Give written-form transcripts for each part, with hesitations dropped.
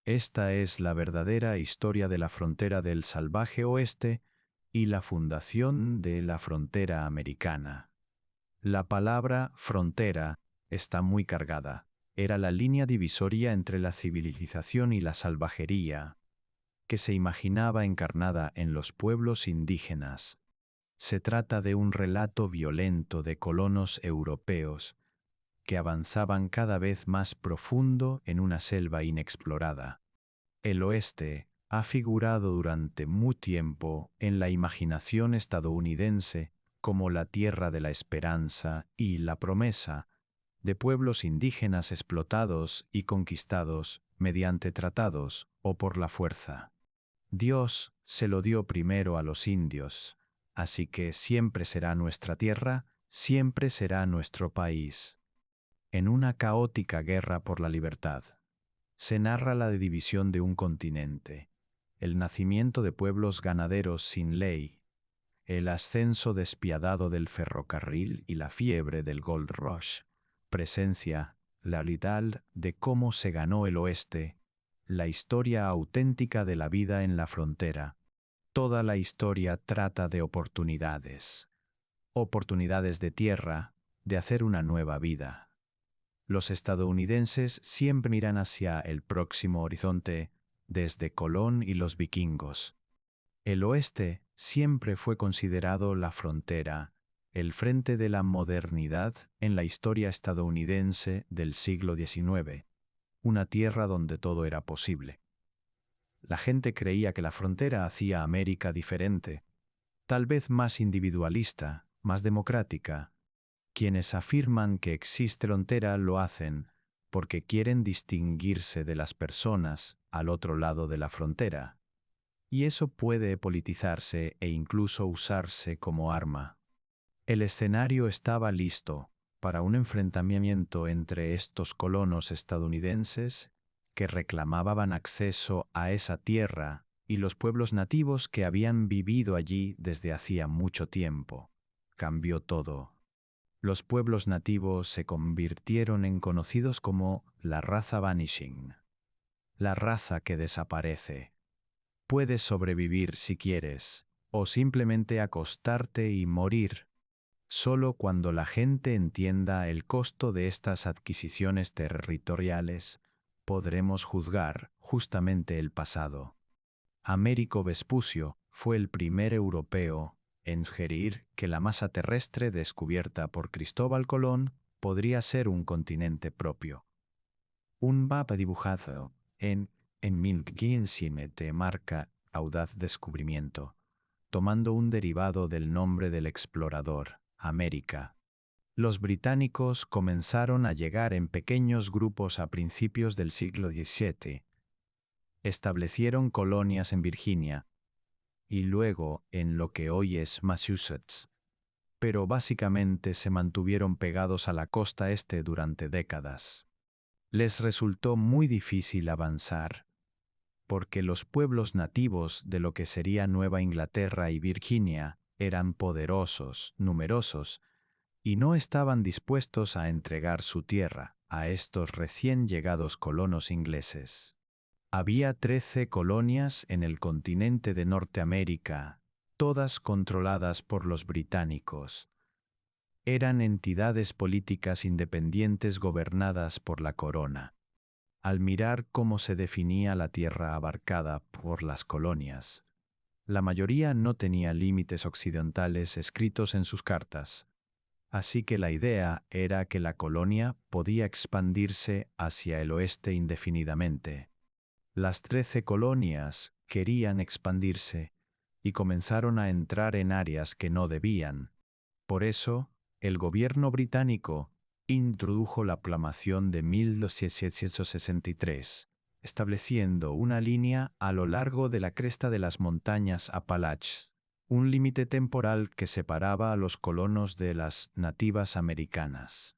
Esta es la verdadera historia de la frontera del salvaje oeste y la fundación de la frontera americana. La palabra frontera está muy cargada. Era la línea divisoria entre la civilización y la salvajería, que se imaginaba encarnada en los pueblos indígenas. Se trata de un relato violento de colonos europeos que avanzaban cada vez más profundo en una selva inexplorada. El oeste ha figurado durante mucho tiempo en la imaginación estadounidense como la tierra de la esperanza y la promesa de pueblos indígenas explotados y conquistados mediante tratados o por la fuerza. Dios se lo dio primero a los indios, así que siempre será nuestra tierra, siempre será nuestro país. En una caótica guerra por la libertad, se narra la división de un continente, el nacimiento de pueblos ganaderos sin ley, el ascenso despiadado del ferrocarril y la fiebre del Gold Rush, presencia, la vital de cómo se ganó el oeste, la historia auténtica de la vida en la frontera. Toda la historia trata de oportunidades, oportunidades de tierra, de hacer una nueva vida. Los estadounidenses siempre miran hacia el próximo horizonte desde Colón y los vikingos. El oeste siempre fue considerado la frontera, el frente de la modernidad en la historia estadounidense del siglo XIX, una tierra donde todo era posible. La gente creía que la frontera hacía a América diferente, tal vez más individualista, más democrática. Quienes afirman que existe frontera lo hacen porque quieren distinguirse de las personas al otro lado de la frontera. Y eso puede politizarse e incluso usarse como arma. El escenario estaba listo para un enfrentamiento entre estos colonos estadounidenses que reclamaban acceso a esa tierra y los pueblos nativos que habían vivido allí desde hacía mucho tiempo. Cambió todo. Los pueblos nativos se convirtieron en conocidos como la raza vanishing, la raza que desaparece. Puedes sobrevivir si quieres, o simplemente acostarte y morir. Solo cuando la gente entienda el costo de estas adquisiciones territoriales, podremos juzgar justamente el pasado. Américo Vespucio fue el primer europeo en sugerir que la masa terrestre descubierta por Cristóbal Colón podría ser un continente propio. Un mapa dibujado en 1507 marca audaz descubrimiento, tomando un derivado del nombre del explorador, América. Los británicos comenzaron a llegar en pequeños grupos a principios del siglo XVII. Establecieron colonias en Virginia y luego en lo que hoy es Massachusetts, pero básicamente se mantuvieron pegados a la costa este durante décadas. Les resultó muy difícil avanzar, porque los pueblos nativos de lo que sería Nueva Inglaterra y Virginia eran poderosos, numerosos, y no estaban dispuestos a entregar su tierra a estos recién llegados colonos ingleses. Había 13 colonias en el continente de Norteamérica, todas controladas por los británicos. Eran entidades políticas independientes gobernadas por la corona. Al mirar cómo se definía la tierra abarcada por las colonias, la mayoría no tenía límites occidentales escritos en sus cartas, así que la idea era que la colonia podía expandirse hacia el oeste indefinidamente. Las 13 colonias querían expandirse y comenzaron a entrar en áreas que no debían. Por eso, el gobierno británico introdujo la Proclamación de 1763, estableciendo una línea a lo largo de la cresta de las montañas Apalaches, un límite temporal que separaba a los colonos de las nativas americanas.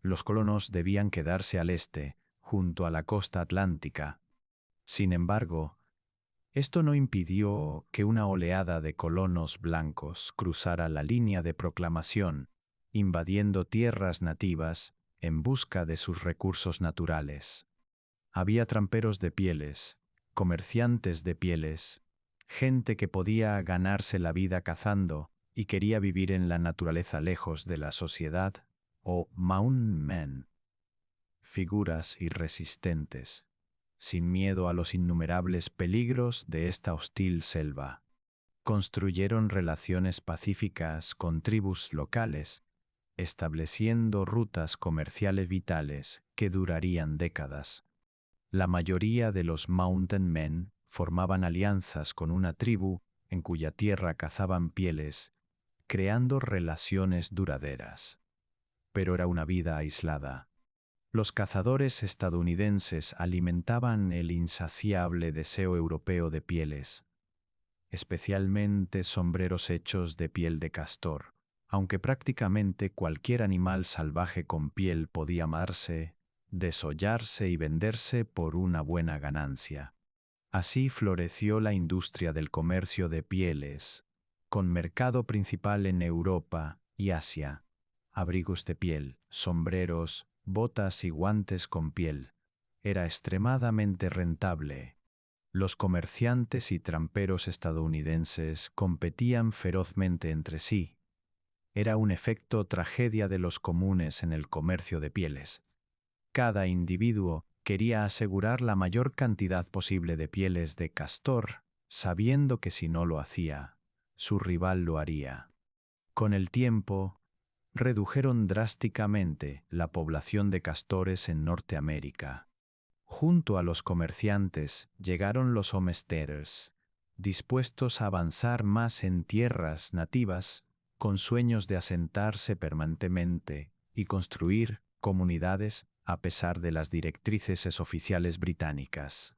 Los colonos debían quedarse al este, junto a la costa atlántica. Sin embargo, esto no impidió que una oleada de colonos blancos cruzara la línea de proclamación, invadiendo tierras nativas en busca de sus recursos naturales. Había tramperos de pieles, comerciantes de pieles, gente que podía ganarse la vida cazando y quería vivir en la naturaleza lejos de la sociedad, o mountain men, figuras irresistentes, sin miedo a los innumerables peligros de esta hostil selva. Construyeron relaciones pacíficas con tribus locales, estableciendo rutas comerciales vitales que durarían décadas. La mayoría de los mountain men formaban alianzas con una tribu en cuya tierra cazaban pieles, creando relaciones duraderas. Pero era una vida aislada. Los cazadores estadounidenses alimentaban el insaciable deseo europeo de pieles, especialmente sombreros hechos de piel de castor, aunque prácticamente cualquier animal salvaje con piel podía amarse, desollarse y venderse por una buena ganancia. Así floreció la industria del comercio de pieles, con mercado principal en Europa y Asia. Abrigos de piel, sombreros, botas y guantes con piel. Era extremadamente rentable. Los comerciantes y tramperos estadounidenses competían ferozmente entre sí. Era un efecto tragedia de los comunes en el comercio de pieles. Cada individuo quería asegurar la mayor cantidad posible de pieles de castor, sabiendo que si no lo hacía, su rival lo haría. Con el tiempo, redujeron drásticamente la población de castores en Norteamérica. Junto a los comerciantes llegaron los homesteaders, dispuestos a avanzar más en tierras nativas, con sueños de asentarse permanentemente y construir comunidades a pesar de las directrices oficiales británicas.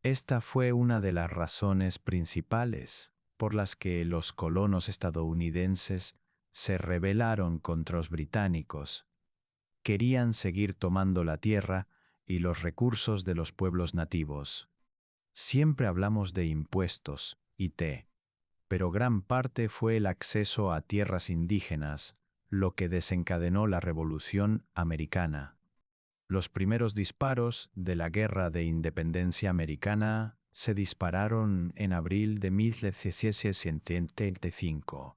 Esta fue una de las razones principales por las que los colonos estadounidenses se rebelaron contra los británicos. Querían seguir tomando la tierra y los recursos de los pueblos nativos. Siempre hablamos de impuestos y pero gran parte fue el acceso a tierras indígenas, lo que desencadenó la Revolución Americana. Los primeros disparos de la Guerra de Independencia Americana se dispararon en abril de 1775,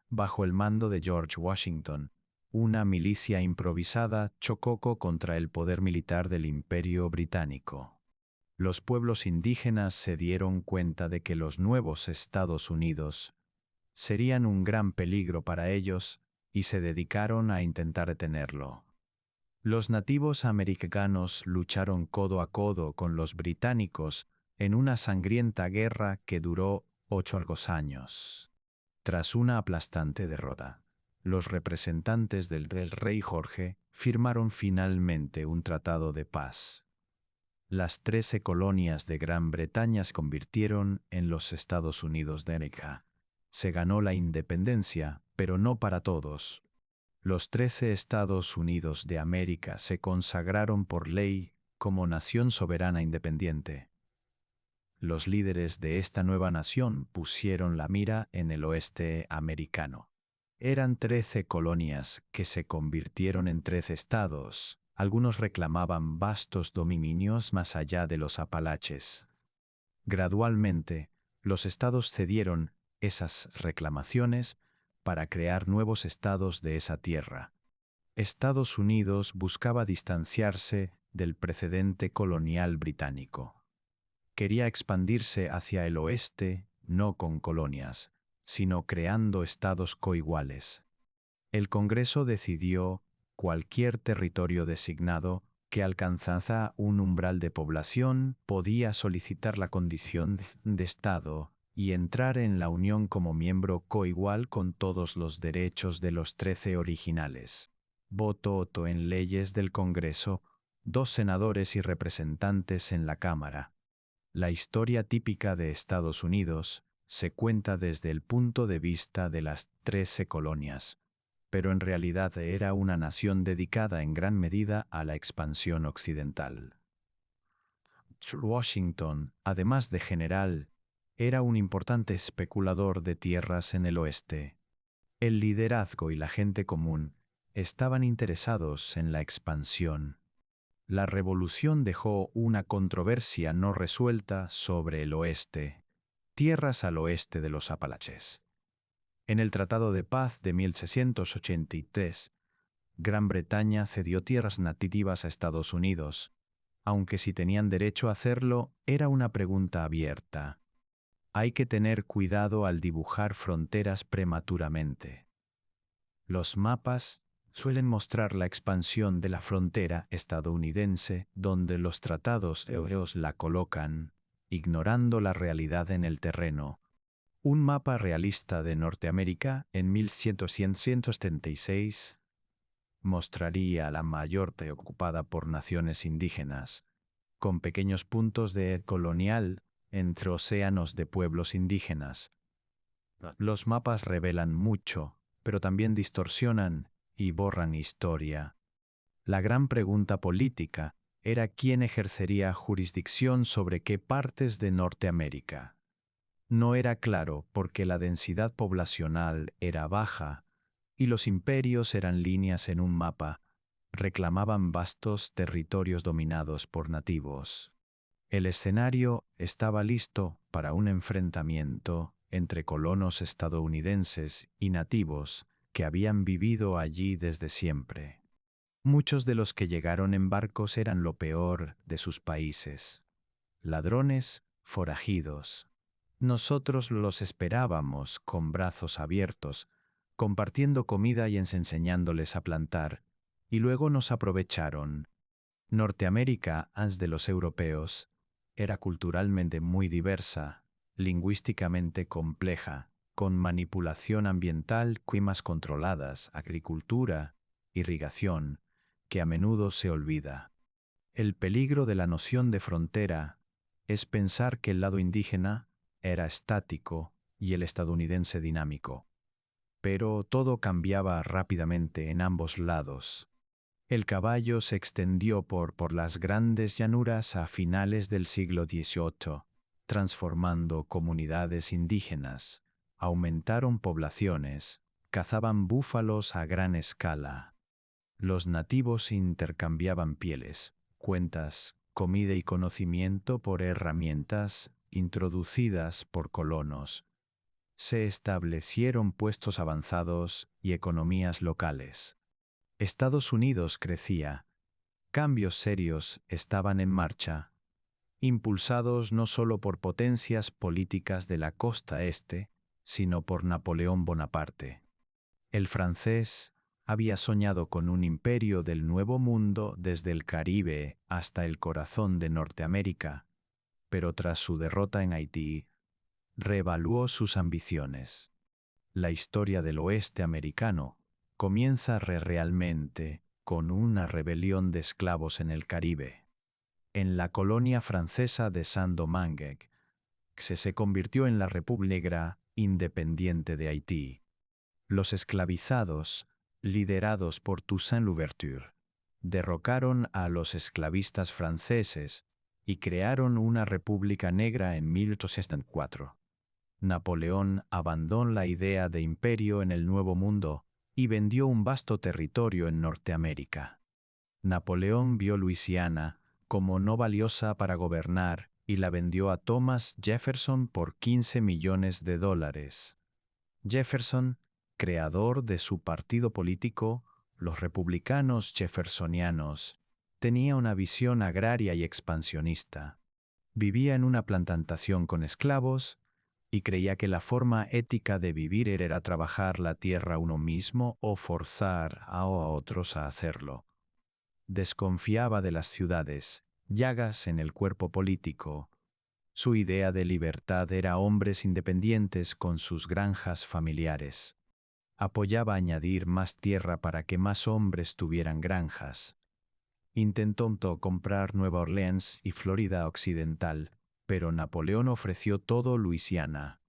bajo el mando de George Washington. Una milicia improvisada chocó contra el poder militar del Imperio Británico. Los pueblos indígenas se dieron cuenta de que los nuevos Estados Unidos serían un gran peligro para ellos y se dedicaron a intentar detenerlo. Los nativos americanos lucharon codo a codo con los británicos en una sangrienta guerra que duró 8 largos años. Tras una aplastante derrota, los representantes del rey Jorge firmaron finalmente un tratado de paz. Las 13 colonias de Gran Bretaña se convirtieron en los Estados Unidos de América. Se ganó la independencia, pero no para todos. Los 13 Estados Unidos de América se consagraron por ley como nación soberana independiente. Los líderes de esta nueva nación pusieron la mira en el oeste americano. Eran 13 colonias que se convirtieron en 13 estados. Algunos reclamaban vastos dominios más allá de los Apalaches. Gradualmente, los estados cedieron esas reclamaciones para crear nuevos estados de esa tierra. Estados Unidos buscaba distanciarse del precedente colonial británico. Quería expandirse hacia el oeste, no con colonias, sino creando estados coiguales. El Congreso decidió cualquier territorio designado que alcanzara un umbral de población podía solicitar la condición de Estado y entrar en la Unión como miembro coigual con todos los derechos de los 13 originales. Votó en leyes del Congreso, 2 senadores y representantes en la Cámara. La historia típica de Estados Unidos se cuenta desde el punto de vista de las 13 colonias, pero en realidad era una nación dedicada en gran medida a la expansión occidental. Washington, además de general, era un importante especulador de tierras en el oeste. El liderazgo y la gente común estaban interesados en la expansión. La revolución dejó una controversia no resuelta sobre el oeste, tierras al oeste de los Apalaches. En el Tratado de Paz de 1683, Gran Bretaña cedió tierras nativas a Estados Unidos, aunque si tenían derecho a hacerlo era una pregunta abierta. Hay que tener cuidado al dibujar fronteras prematuramente. Los mapas suelen mostrar la expansión de la frontera estadounidense donde los tratados europeos la colocan, ignorando la realidad en el terreno. Un mapa realista de Norteamérica en 1776 mostraría la mayor parte ocupada por naciones indígenas, con pequeños puntos de colonial entre océanos de pueblos indígenas. Los mapas revelan mucho, pero también distorsionan y borran historia. La gran pregunta política era quién ejercería jurisdicción sobre qué partes de Norteamérica. No era claro porque la densidad poblacional era baja y los imperios eran líneas en un mapa, reclamaban vastos territorios dominados por nativos. El escenario estaba listo para un enfrentamiento entre colonos estadounidenses y nativos que habían vivido allí desde siempre. Muchos de los que llegaron en barcos eran lo peor de sus países. Ladrones, forajidos. Nosotros los esperábamos con brazos abiertos, compartiendo comida y enseñándoles a plantar, y luego nos aprovecharon. Norteamérica, antes de los europeos, era culturalmente muy diversa, lingüísticamente compleja, con manipulación ambiental, climas controladas, agricultura, irrigación, que a menudo se olvida. El peligro de la noción de frontera es pensar que el lado indígena era estático y el estadounidense dinámico. Pero todo cambiaba rápidamente en ambos lados. El caballo se extendió por las grandes llanuras a finales del siglo XVIII, transformando comunidades indígenas, aumentaron poblaciones, cazaban búfalos a gran escala. Los nativos intercambiaban pieles, cuentas, comida y conocimiento por herramientas introducidas por colonos. Se establecieron puestos avanzados y economías locales. Estados Unidos crecía. Cambios serios estaban en marcha, impulsados no solo por potencias políticas de la costa este, sino por Napoleón Bonaparte. El francés había soñado con un imperio del Nuevo Mundo desde el Caribe hasta el corazón de Norteamérica, pero tras su derrota en Haití, reevaluó sus ambiciones. La historia del oeste americano comienza realmente con una rebelión de esclavos en el Caribe. En la colonia francesa de Saint-Domingue, que se convirtió en la República Independiente de Haití. Los esclavizados, liderados por Toussaint Louverture, derrocaron a los esclavistas franceses y crearon una república negra en 1874. Napoleón abandonó la idea de imperio en el Nuevo Mundo y vendió un vasto territorio en Norteamérica. Napoleón vio Luisiana como no valiosa para gobernar y la vendió a Thomas Jefferson por $15 millones. Jefferson, creador de su partido político, los republicanos jeffersonianos, tenía una visión agraria y expansionista. Vivía en una plantación con esclavos y creía que la forma ética de vivir era trabajar la tierra uno mismo o forzar a otros a hacerlo. Desconfiaba de las ciudades, llagas en el cuerpo político. Su idea de libertad era hombres independientes con sus granjas familiares. Apoyaba añadir más tierra para que más hombres tuvieran granjas. Intentó comprar Nueva Orleans y Florida Occidental, pero Napoleón ofreció todo Luisiana.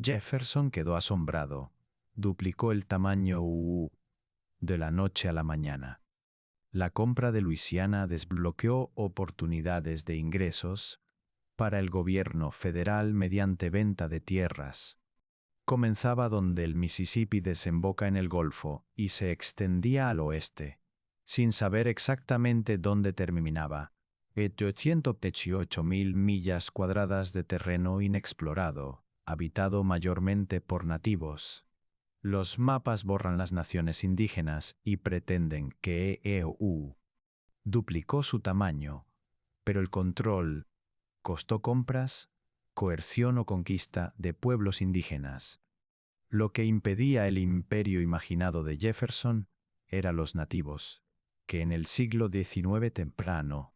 Jefferson quedó asombrado. Duplicó el tamaño de la noche a la mañana. La compra de Luisiana desbloqueó oportunidades de ingresos para el gobierno federal mediante venta de tierras. Comenzaba donde el Mississippi desemboca en el Golfo y se extendía al oeste. sin saber exactamente dónde terminaba. 818.000 millas cuadradas de terreno inexplorado, habitado mayormente por nativos. Los mapas borran las naciones indígenas y pretenden que EU duplicó su tamaño, pero el control costó compras, coerción o conquista de pueblos indígenas. Lo que impedía el imperio imaginado de Jefferson eran los nativos, que en el siglo XIX temprano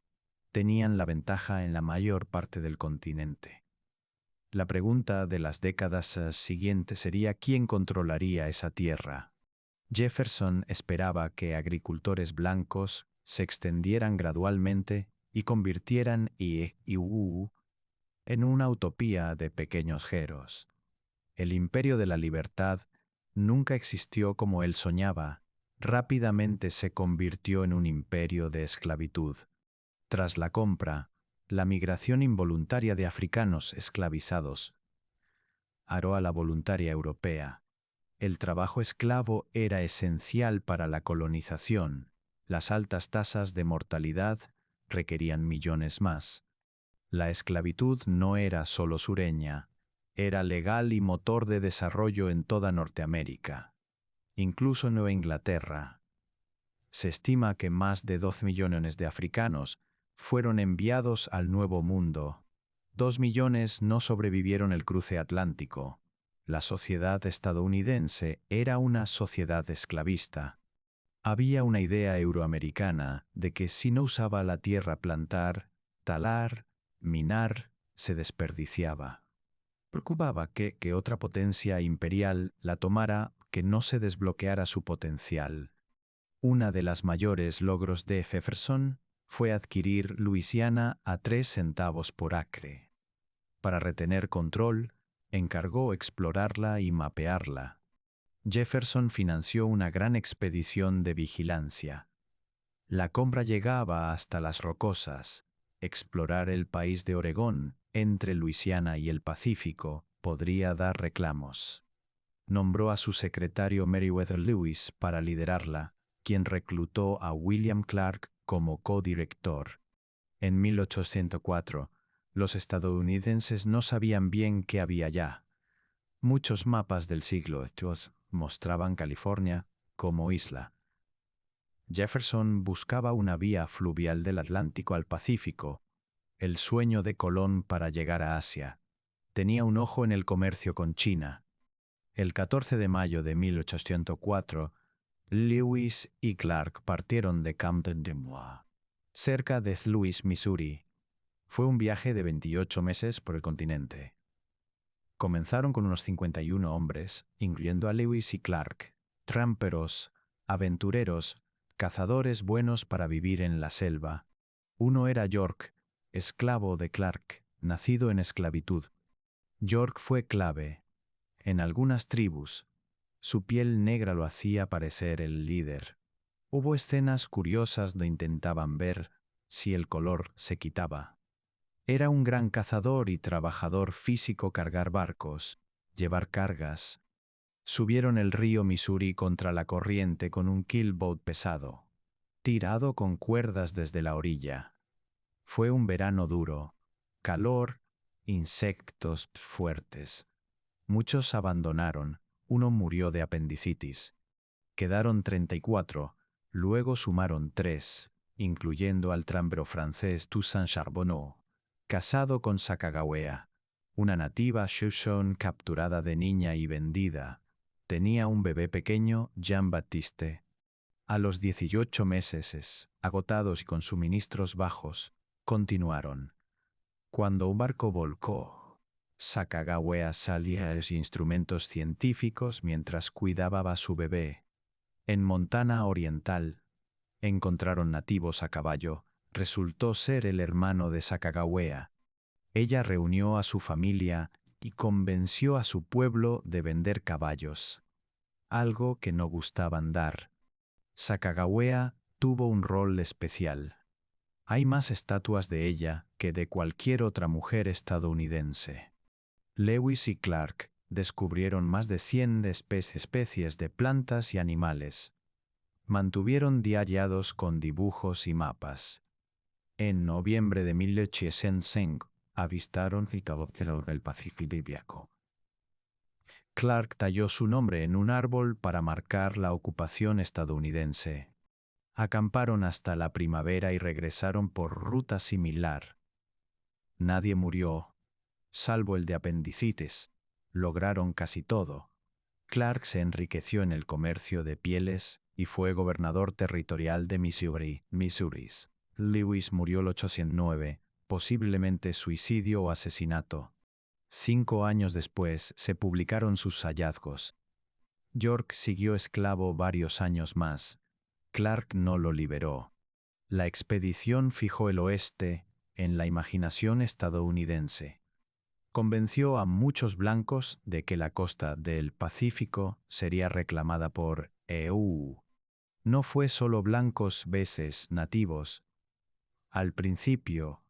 tenían la ventaja en la mayor parte del continente. La pregunta de las décadas siguientes sería quién controlaría esa tierra. Jefferson esperaba que agricultores blancos se extendieran gradualmente y convirtieran IEU en una utopía de pequeños jeros. El imperio de la libertad nunca existió como él soñaba. Rápidamente se convirtió en un imperio de esclavitud. Tras la compra, la migración involuntaria de africanos esclavizados aró a la voluntaria europea. El trabajo esclavo era esencial para la colonización. Las altas tasas de mortalidad requerían millones más. La esclavitud no era solo sureña, era legal y motor de desarrollo en toda Norteamérica, incluso Nueva Inglaterra. Se estima que más de 12 millones de africanos fueron enviados al Nuevo Mundo. 2 millones no sobrevivieron el cruce atlántico. La sociedad estadounidense era una sociedad esclavista. Había una idea euroamericana de que si no usaba la tierra plantar, talar, minar, se desperdiciaba. Preocupaba que otra potencia imperial la tomara, que no se desbloqueara su potencial. Una de las mayores logros de Jefferson fue adquirir Luisiana a 3 centavos por acre. Para retener control, encargó explorarla y mapearla. Jefferson financió una gran expedición de vigilancia. La compra llegaba hasta las Rocosas. Explorar el país de Oregón, entre Luisiana y el Pacífico, podría dar reclamos. Nombró a su secretario Meriwether Lewis para liderarla, quien reclutó a William Clark como codirector. En 1804, los estadounidenses no sabían bien qué había allá. Muchos mapas del siglo XII mostraban California como isla. Jefferson buscaba una vía fluvial del Atlántico al Pacífico, el sueño de Colón para llegar a Asia. Tenía un ojo en el comercio con China. El 14 de mayo de 1804, Lewis y Clark partieron de Camden de Mois, cerca de St. Louis, Missouri. Fue un viaje de 28 meses por el continente. Comenzaron con unos 51 hombres, incluyendo a Lewis y Clark, tramperos, aventureros, cazadores buenos para vivir en la selva. Uno era York, esclavo de Clark, nacido en esclavitud. York fue clave. En algunas tribus, su piel negra lo hacía parecer el líder. Hubo escenas curiosas donde intentaban ver si el color se quitaba. Era un gran cazador y trabajador físico cargar barcos, llevar cargas. Subieron el río Missouri contra la corriente con un keelboat pesado, tirado con cuerdas desde la orilla. Fue un verano duro, calor, insectos fuertes. Muchos abandonaron, uno murió de apendicitis. Quedaron 34, luego sumaron 3, incluyendo al trambrero francés Toussaint Charbonneau, casado con Sacagawea, una nativa Shoshone capturada de niña y vendida. Tenía un bebé pequeño, Jean-Baptiste. A los 18 meses, agotados y con suministros bajos, continuaron. Cuando un barco volcó, Sacagawea salía a los instrumentos científicos mientras cuidaba a su bebé. En Montana Oriental, encontraron nativos a caballo. Resultó ser el hermano de Sacagawea. Ella reunió a su familia y convenció a su pueblo de vender caballos, algo que no gustaban dar. Sacagawea tuvo un rol especial. Hay más estatuas de ella que de cualquier otra mujer estadounidense. Lewis y Clark descubrieron más de 100 especies de plantas y animales. Mantuvieron diariados con dibujos y mapas. En noviembre de 1805 avistaron el Pacífico. Clark talló su nombre en un árbol para marcar la ocupación estadounidense. Acamparon hasta la primavera y regresaron por ruta similar. Nadie murió, salvo el de apendicitis. Lograron casi todo. Clark se enriqueció en el comercio de pieles y fue gobernador territorial de Missouri. Lewis murió el 809, posiblemente suicidio o asesinato. 5 años después se publicaron sus hallazgos. York siguió esclavo varios años más. Clark no lo liberó. La expedición fijó el oeste en la imaginación estadounidense. Convenció a muchos blancos de que la costa del Pacífico sería reclamada por EU. No fue solo blancos veces nativos. Al principio,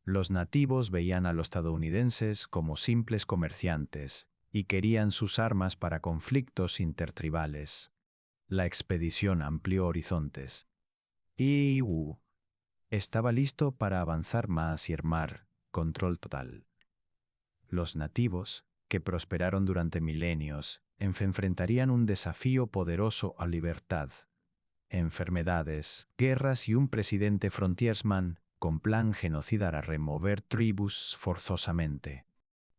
los nativos veían a los estadounidenses como simples comerciantes y querían sus armas para conflictos intertribales. La expedición amplió horizontes. EU estaba listo para avanzar más y armar control total. Los nativos, que prosperaron durante milenios, enfrentarían un desafío poderoso a libertad. Enfermedades, guerras y un presidente frontiersman con plan genocida a remover tribus forzosamente.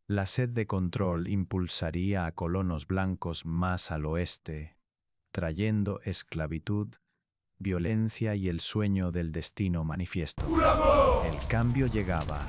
La sed de control impulsaría a colonos blancos más al oeste, trayendo esclavitud, violencia y el sueño del destino manifiesto. El cambio llegaba.